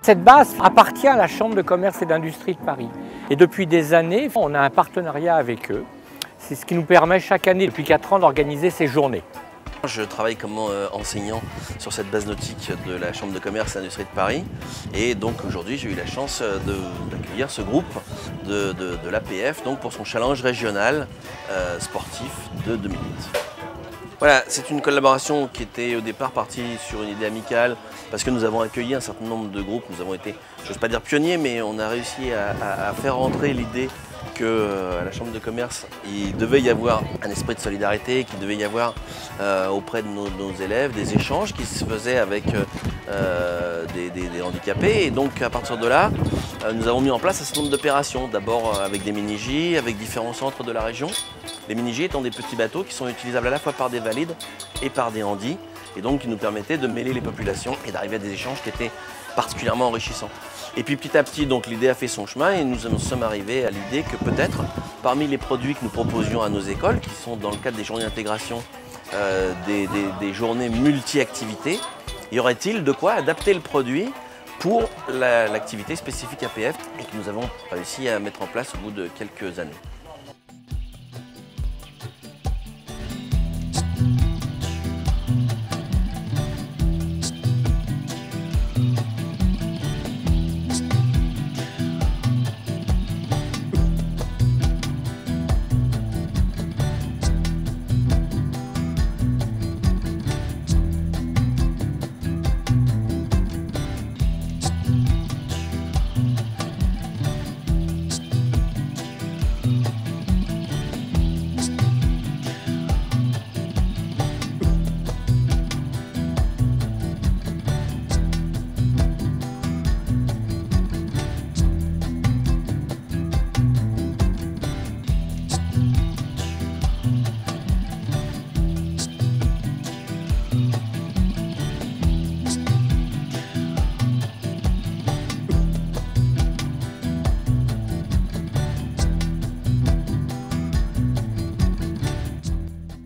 Cette base appartient à la Chambre de commerce et d'industrie de Paris. Et depuis des années, on a un partenariat avec eux. C'est ce qui nous permet chaque année, depuis 4 ans, d'organiser ces journées. Je travaille comme enseignant sur cette base nautique de la Chambre de commerce et d'industrie de Paris. Et donc aujourd'hui, j'ai eu la chance d'accueillir ce groupe de l'APF pour son challenge régional sportif de 2008. Voilà, c'est une collaboration qui était au départ partie sur une idée amicale parce que nous avons accueilli un certain nombre de groupes. Nous avons été, je n'ose pas dire pionniers, mais on a réussi à faire rentrer l'idée qu'à la Chambre de commerce, il devait y avoir un esprit de solidarité, qu'il devait y avoir auprès de nos élèves des échanges qui se faisaient avec des handicapés. Et donc à partir de là, nous avons mis en place un certain nombre d'opérations, d'abord avec des mini-J, avec différents centres de la région. Les mini-J étant des petits bateaux qui sont utilisables à la fois par des valides et par des handis, et donc qui nous permettaient de mêler les populations et d'arriver à des échanges qui étaient particulièrement enrichissants. Et puis petit à petit, l'idée a fait son chemin et nous en sommes arrivés à l'idée que peut-être, parmi les produits que nous proposions à nos écoles, qui sont dans le cadre des journées d'intégration, des journées multi-activités, y aurait-il de quoi adapter le produit pour l'activité spécifique APF et que nous avons réussi à mettre en place au bout de quelques années.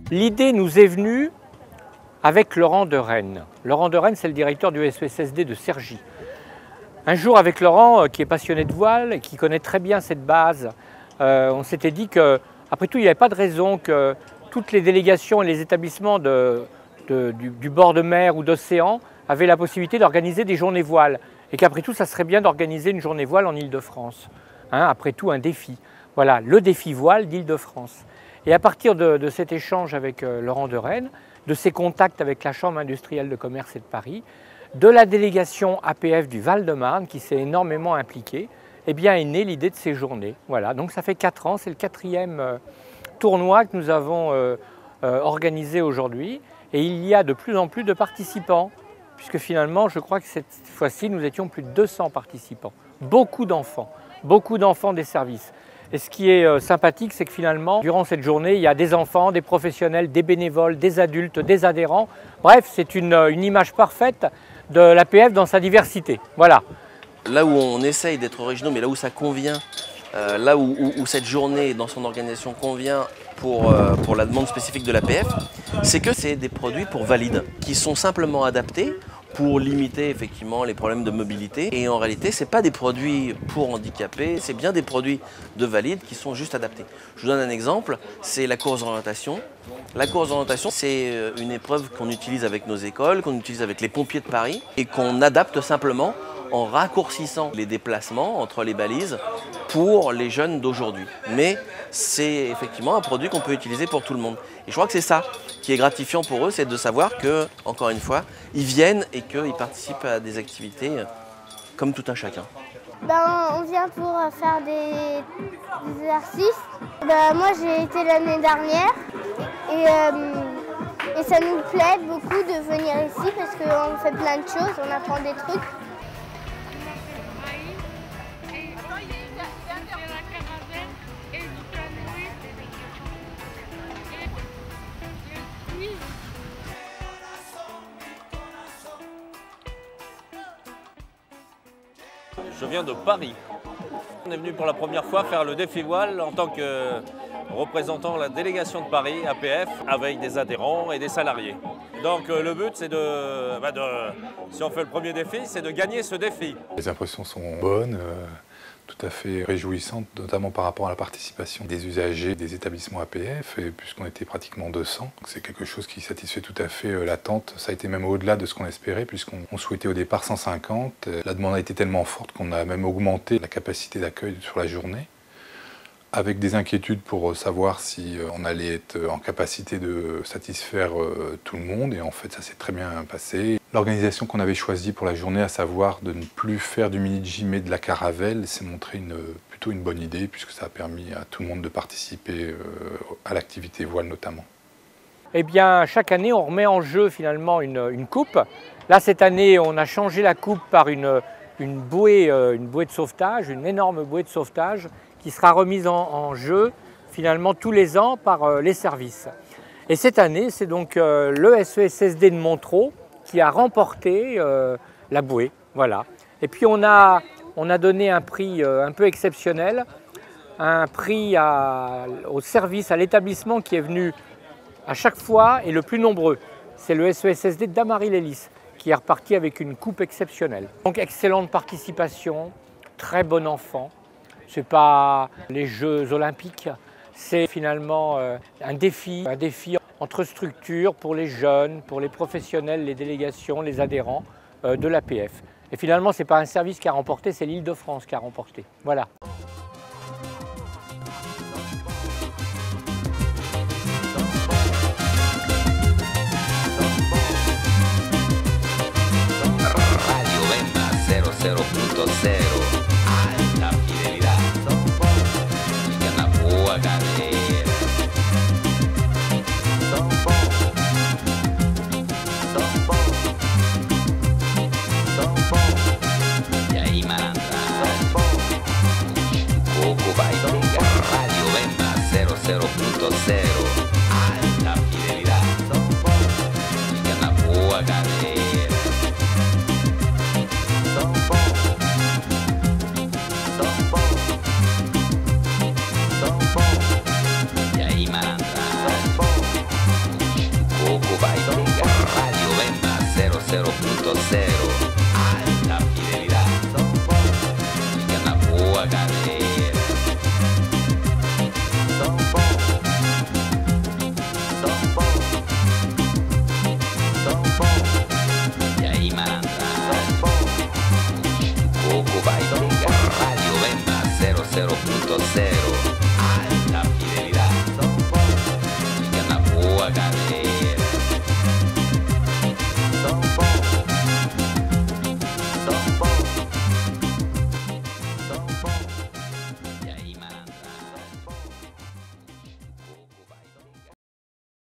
L'idée nous est venue avec Laurent de Rennes. Laurent de Rennes, c'est le directeur du SESSD de Cergy. Un jour, avec Laurent, qui est passionné de voile et qui connaît très bien cette base, on s'était dit qu'après tout, il n'y avait pas de raison que toutes les délégations et les établissements du bord de mer ou d'océan avaient la possibilité d'organiser des journées voiles. Et qu'après tout, ça serait bien d'organiser une journée voile en Île-de-France. Après tout, un défi. Voilà, le défi voile d'Île-de-France. Et à partir de cet échange avec Laurent de Rennes, de ses contacts avec la Chambre industrielle de commerce et de Paris, de la délégation APF du Val-de-Marne qui s'est énormément impliquée, eh bien est née l'idée de ces journées. Voilà, donc ça fait 4 ans, c'est le 4e tournoi que nous avons organisé aujourd'hui. Et il y a de plus en plus de participants, puisque finalement, je crois que cette fois-ci, nous étions plus de 200 participants. Beaucoup d'enfants des services. Et ce qui est sympathique, c'est que finalement, durant cette journée, il y a des enfants, des professionnels, des bénévoles, des adultes, des adhérents. Bref, c'est une image parfaite de l'APF dans sa diversité. Voilà. Là où on essaye d'être originaux, mais là où ça convient, là où cette journée dans son organisation convient pour la demande spécifique de l'APF, c'est que c'est des produits pour valides, qui sont simplement adaptés pour limiter effectivement les problèmes de mobilité. Et en réalité, ce n'est pas des produits pour handicapés, c'est bien des produits de valides qui sont juste adaptés. Je vous donne un exemple, c'est la course d'orientation. La course d'orientation, c'est une épreuve qu'on utilise avec nos écoles, qu'on utilise avec les pompiers de Paris et qu'on adapte simplement en raccourcissant les déplacements entre les balises pour les jeunes d'aujourd'hui. Mais c'est effectivement un produit qu'on peut utiliser pour tout le monde. Et je crois que c'est ça qui est gratifiant pour eux, c'est de savoir que, encore une fois, ils viennent et qu'ils participent à des activités comme tout un chacun. On vient pour faire des exercices. Moi j'ai été l'année dernière et ça nous plaît beaucoup de venir ici parce qu'on fait plein de choses, on apprend des trucs. Je viens de Paris. On est venu pour la première fois faire le défi voile en tant que représentant la délégation de Paris, APF, avec des adhérents et des salariés. Donc le but, c'est si on fait le premier défi, c'est de gagner ce défi. Les impressions sont bonnes, tout à fait réjouissantes, notamment par rapport à la participation des usagers des établissements APF, et puisqu'on était pratiquement 200. C'est quelque chose qui satisfait tout à fait l'attente. Ça a été même au-delà de ce qu'on espérait, puisqu'on souhaitait au départ 150. La demande a été tellement forte qu'on a même augmenté la capacité d'accueil sur la journée, avec des inquiétudes pour savoir si on allait être en capacité de satisfaire tout le monde, et en fait ça s'est très bien passé. L'organisation qu'on avait choisie pour la journée, à savoir de ne plus faire du mini-gym mais de la caravelle, s'est montrée plutôt une bonne idée, puisque ça a permis à tout le monde de participer à l'activité voile notamment. Eh bien, chaque année, on remet en jeu finalement une coupe. Là, cette année, on a changé la coupe par une bouée de sauvetage, une énorme bouée de sauvetage, qui sera remise en jeu finalement tous les ans par les services. Et cette année, c'est donc le SESSD de Montereau qui a remporté la bouée. Voilà. Et puis on a donné un prix un peu exceptionnel, un prix au service, à l'établissement qui est venu à chaque fois et le plus nombreux. C'est le SESSD d'Amarie-Lélis qui est reparti avec une coupe exceptionnelle. Donc excellente participation, très bon enfant. Ce n'est pas les Jeux olympiques, c'est finalement un défi entre structures pour les jeunes, pour les professionnels, les délégations, les adhérents de l'APF. Et finalement, ce n'est pas un service qui a remporté, c'est l'Île-de-France qui a remporté. Voilà. Radio Vemba 00.0 alta fidelidad y una boa cadera. Y ahí malandra Coco Baitinga. Radio Vemba 00.0 alta fidelidad y una boa cadera. Y ahí malandra Coco Baitinga. Radio Vemba 00.0 alta fidelidad y una boa cadera. Y ahí malandra Coco Baitinga. Radio Vemba 00.0